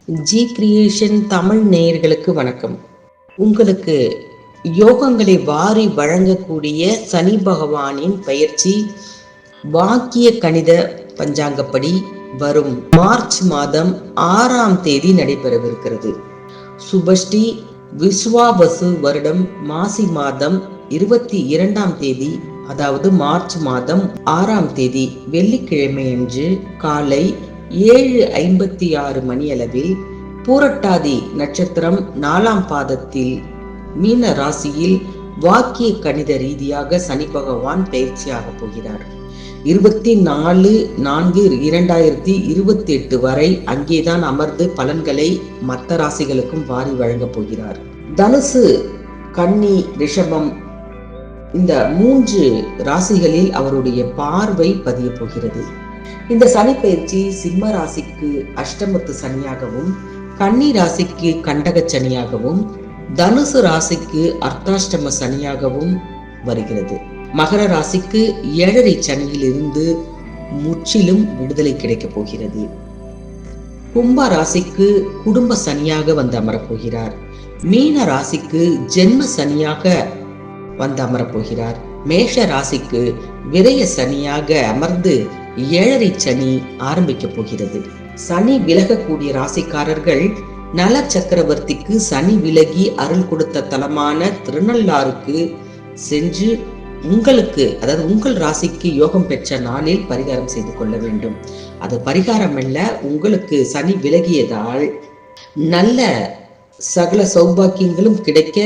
G creation Tamil நேயர்களுக்கு வணக்கம். உங்களுக்கு யோகங்களை வாரி வழங்கக்கூடிய சனி பகவானின் பயிற்சி வாக்கிய கணித பஞ்சாங்கப்படி வரும் மார்ச் மாதம் 6ஆம் தேதி நடைபெறவிருக்கிறது. சுபஸ்ரீ விஸ்வாவசு வருடம் மாசி மாதம் 22ஆம் தேதி, அதாவது மார்ச் மாதம் 6ஆம் தேதி வெள்ளிக்கிழமை அன்று காலை 7:56 மணியளவில் பூரட்டாதி நட்சத்திரம் 4ஆம் பாதத்தில் மீன ராசியில் வாக்கிய கணித ரீதியாக சனி பகவான் பயிற்சியாக போகிறார். 24/4/2028 வரை அங்கேதான் அமர்ந்து பலன்களை மற்ற ராசிகளுக்கும் வாரி வழங்கப் போகிறார். தனுசு, கன்னி, ரிஷபம் இந்த 3 ராசிகளில் அவருடைய பார்வை பதிய போகிறது. இந்த சனி பயிற்சி சிம்ம ராசிக்கு அஷ்டமத்து சனியாகவும், கன்னி ராசிக்கு கண்டக சனியாகவும், தனுசு ராசிக்கு அர்த்தாஷ்டம சனியாகவும் வருகிறது. மகர ராசிக்கு 7.5 சனியில் இருந்து முற்றிலும் விடுதலை கிடைக்கப் போகிறது. கும்ப ராசிக்கு குடும்ப சனியாக வந்து அமரப்போகிறார். மீன ராசிக்கு ஜென்ம சனியாக வந்து அமரப்போகிறார். மேஷ ராசிக்கு விரய சனியாக அமர்ந்து 7.5 சனி ஆரம்பிக்க போகிறது. சனி விலகக்கூடிய ராசிக்காரர்கள் நல சக்கரவர்த்திக்கு சனி விலகி அருள் கொடுத்த தலமான திருநள்ளாருக்கு சென்று உங்களுக்கு, அதாவது உங்கள் ராசிக்கு யோகம் பெற்ற நாளில் பரிகாரம் செய்து கொள்ள வேண்டும். அது பரிகாரம் அல்ல, உங்களுக்கு சனி விலகியதால் நல்ல சகல சௌபாக்கியங்களும் கிடைக்க,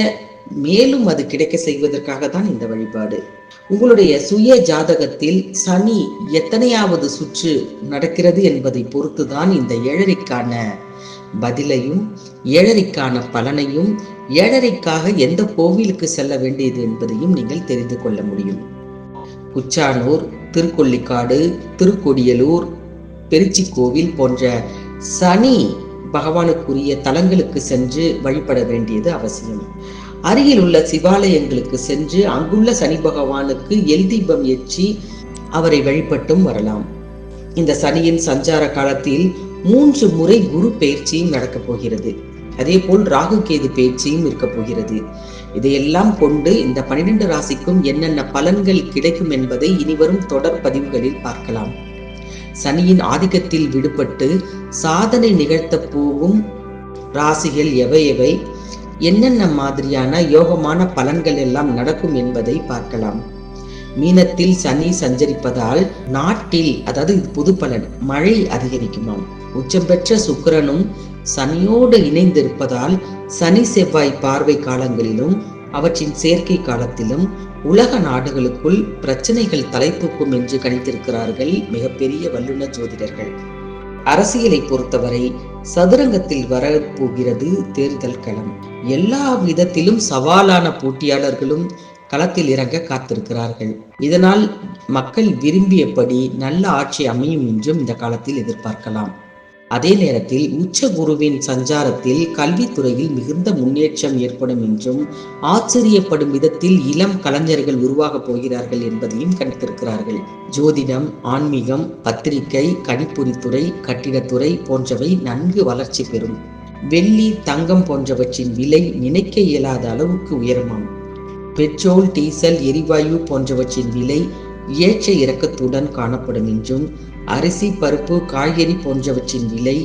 மேலும் அது கிடைக்க செய்வதற்காக தான் இந்த வழிபாடு. உங்களுடைய சுய ஜாதகத்தில் சனி எத்தனையாவது சுற்று நடக்கிறது என்பதை பொறுத்துதான் இந்த 7.5க்கான பதிலையும் 7.5க்கான பலனையும் 7.5க்காக எந்த கோவிலுக்கு செல்ல வேண்டியது என்பதையும் நீங்கள் தெரிந்து கொள்ள முடியும். குச்சானூர், திருக்கொள்ளிக்காடு, திருக்கொடியலூர், பெருச்சி கோவில் போன்ற சனி பகவானுக்குரிய தலங்களுக்கு சென்று வழிபட வேண்டியது அவசியம். அருகில் உள்ள சிவாலயங்களுக்கு சென்று அங்குள்ள சனி பகவானுக்கு எல் தீபம் ஏற்றி அவரை வழிபட்டும் வரலாம். இந்த சனியின் சஞ்சார காலத்தில் 3 முறை குரு பயிற்சியும் நடக்கப் போகிறது. அதே போல் ராகு கேது பயிற்சியும் இருக்க போகிறது. இதையெல்லாம் கொண்டு இந்த 12 ராசிக்கும் என்னென்ன பலன்கள் கிடைக்கும் என்பதை இனிவரும் தொடர் பதிவுகளில் பார்க்கலாம். சனியின் ஆதிக்கத்தில் விடுபட்டு சாதனை நிகழ்த்த போகும் ராசிகள் எவை எவை, என்னென்ன மாதிரியான யோகமான பலன்கள் எல்லாம் நடக்கும் என்பதை பார்க்கலாம். மீனத்தில் சனி சஞ்சரிப்பதால் நாட்டில், அதாவது இது புது பலன், மழை அதிகரிக்குமாம். உச்சம் பெற்ற சுக்கிரனும் சனியோடு இணைந்திருப்பதால் சனி செவ்வாய் பார்வை காலங்களிலும் அவற்றின் சேர்க்கை காலத்திலும் உலக நாடுகளுக்குள் பிரச்சனைகள் தலை தூக்கும் என்று கணித்திருக்கிறார்கள் மிகப்பெரிய வல்லுநர் ஜோதிடர்கள். அரசியலை பொறுத்தவரை சதுரங்கத்தில் வரப்போகிறது தேர்தல் களம். எல்லா விதத்திலும் சவாலான போட்டியாளர்களும் களத்தில் இறங்க காத்திருக்கிறார்கள். இதனால் மக்கள் விரும்பியபடி நல்ல ஆட்சி அமையும் என்றும் இந்த காலத்தில் எதிர்பார்க்கலாம். அதே நேரத்தில் உச்ச குருவின் சஞ்சாரத்தில் கல்வித்துறையில் மிகுந்த முன்னேற்றம் ஏற்படும் என்றும், ஆச்சரியப்படும் விதத்தில் இளம் கலைஞர்கள் உருவாகப் போகிறார்கள் என்பதையும் கணித்திருக்கிறார்கள். ஜோதிடம், ஆன்மீகம், பத்திரிகை, கணிப்பொறித்துறை, கட்டிடத்துறை போன்றவை நன்கு வளர்ச்சி பெறும். வெள்ளி, தங்கம் போன்றவற்றின் விலை நினைக்க இயலாத அளவுக்கு உயரமாம். பெட்ரோல், டீசல், எரிவாயு போன்றவற்றின் விலை ஏற்ற இறக்கத்துடன் காணப்படும் என்றும், அரிசி, பருப்பு, காய்கறி போன்றவற்றின் விலை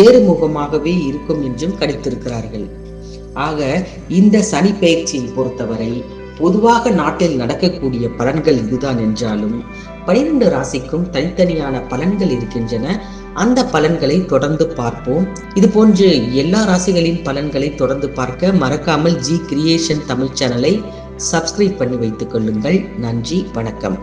ஏறுமுகமாகவே இருக்கும் என்றும் கணித்திருக்கிறார்கள். ஆக இந்த சனி பயிற்சியை பொறுத்தவரை பொதுவாக நாட்டில் நடக்கக்கூடிய பலன்கள் இதுதான் என்றாலும் 12 ராசிக்கும் தனித்தனியான பலன்கள் இருக்கின்றன. அந்த பலன்களை தொடர்ந்து பார்ப்போம். இது போன்று எல்லா ராசிகளின் பலன்களை தொடர்ந்து பார்க்க மறக்காமல் ஜி கிரியேஷன் தமிழ் சேனலை சப்ஸ்கிரைப் பண்ணி வைத்துக் கொள்ளுங்கள். நன்றி, வணக்கம்.